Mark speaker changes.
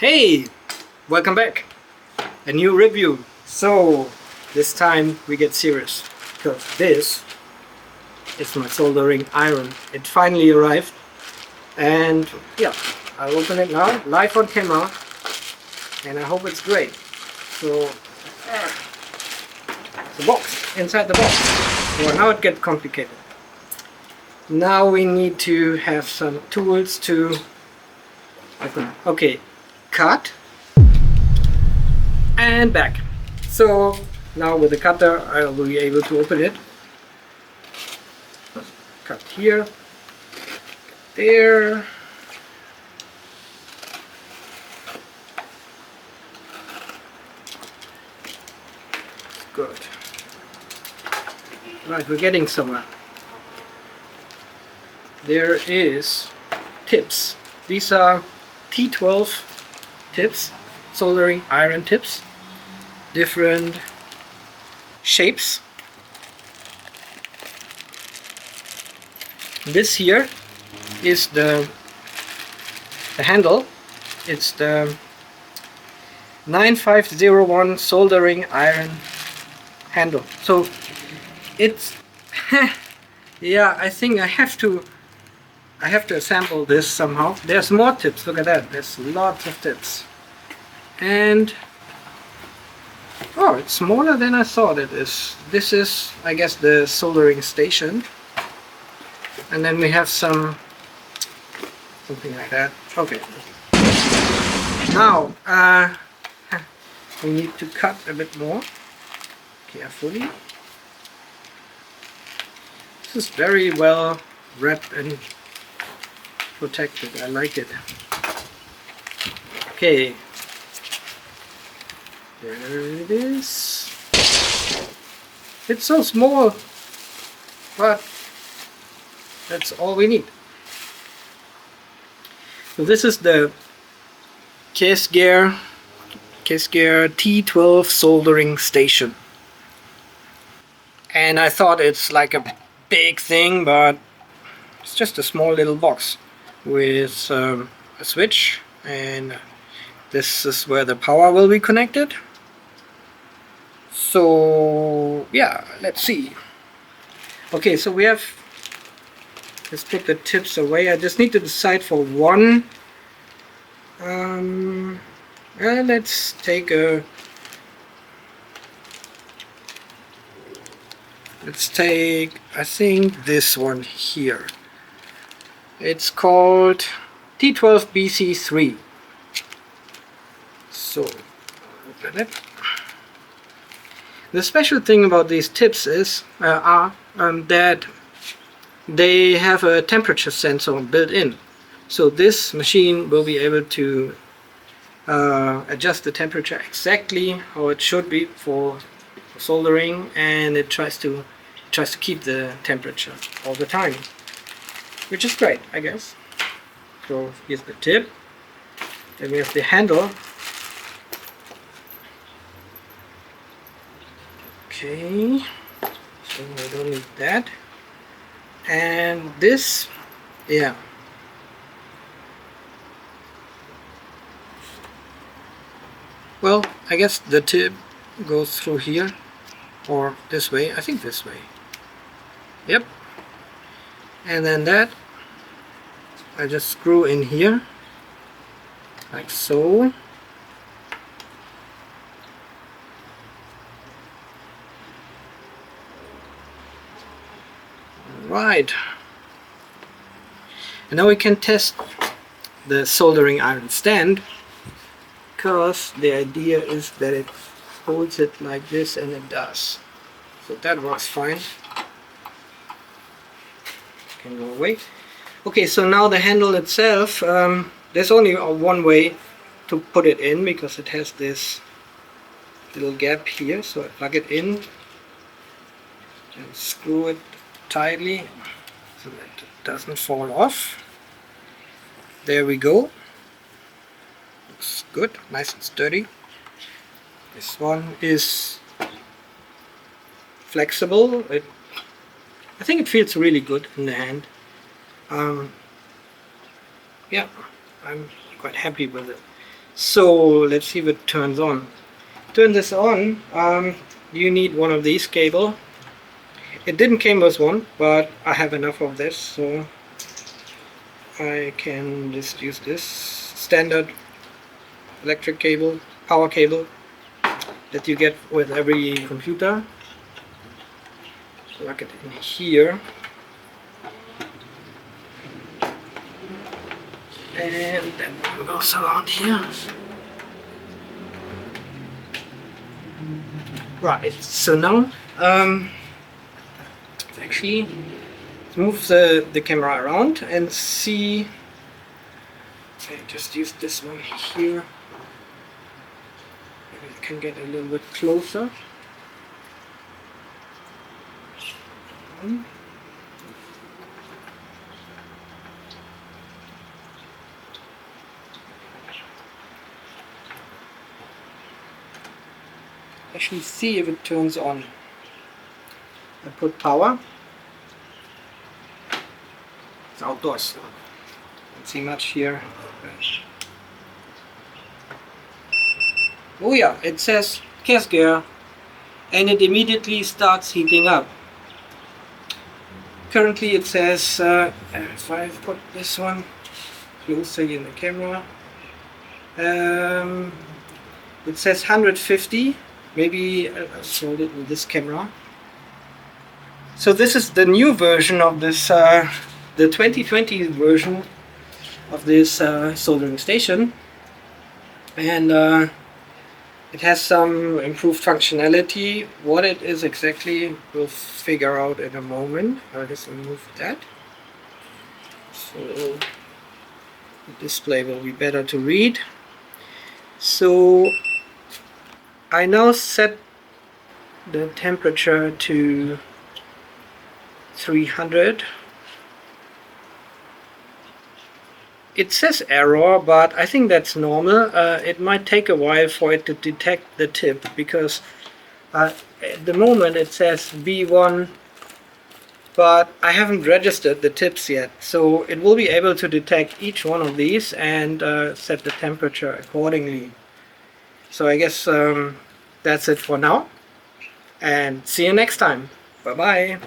Speaker 1: Hey, welcome back. A new review. So this time we get serious because this is my soldering iron. It finally arrived, and yeah, I'll open it now live on camera, and I hope it's great. So the box, inside the box. Well, now it gets complicated. Now we need to have some tools to open. Okay, cut and back. So now with the cutter I will be able to open it. Cut here, there. Good. Right, we're getting somewhere. There is tips. These are T12 tips, soldering iron tips, different shapes. This here is the handle. It's the 9501 soldering iron handle. So it's yeah, I think I have to assemble this somehow. There's more tips, look at that, there's lots of tips. And oh, it's smaller than I thought it is. This is, I guess, the soldering station. And then we have something like that. Okay. Now, we need to cut a bit more carefully. This is very well wrapped and protected. I like it. Okay. There it is. It's so small, but that's all we need. So this is the KSGER T12 Soldering Station. And I thought it's like a big thing, but it's just a small little box with a switch, and this is where the power will be connected. So yeah, let's see. Okay, so we have, let's put the tips away. I just need to decide for one. Let's take a, I think this one here. It's called T12 BC3. So open it. The special thing about these tips is that they have a temperature sensor built in. So this machine will be able to adjust the temperature exactly how it should be for soldering, and it tries to keep the temperature all the time, which is great, I guess. So here's the tip. Then we have the handle. Okay, so we don't need that. And this, yeah. Well, I guess the tip goes through here, or this way. I think this way. Yep. And then that I just screw in here, like so. Right. And now we can test the soldering iron stand, because the idea is that it holds it like this, and it does. So that works fine. Can go away. Okay, so now the handle itself, there's only one way to put it in, because it has this little gap here. So I plug it in and screw it tightly so that it doesn't fall off. There we go. Looks good, nice and sturdy. This one is flexible. I think it feels really good in the hand. Yeah, I'm quite happy with it. So let's see if it turns on. Turn this on, you need one of these cable. It didn't came with one, but I have enough of this, so I can just use this standard electric cable, power cable that you get with every computer. Plug it in here, and then it goes around here. Right, so now actually move the camera around and see. I just use this one here. Maybe I can get a little bit closer. Actually see if it turns on. I put power. It's outdoors, so don't see much here. Oh yeah, it says KSGER, and it immediately starts heating up. Currently it says, if I put this one closer in the camera, it says 150. Maybe I'll hold it with this camera. So this is the new version of this, the 2020 version of this soldering station, and it has some improved functionality. What it is exactly, we'll figure out in a moment. I'll just remove that, so the display will be better to read. So I now set the temperature to 300. It says error, but I think that's normal. It might take a while for it to detect the tip, because at the moment it says V1, but I haven't registered the tips yet. So it will be able to detect each one of these and set the temperature accordingly. So I guess that's it for now, and see you next time. Bye bye.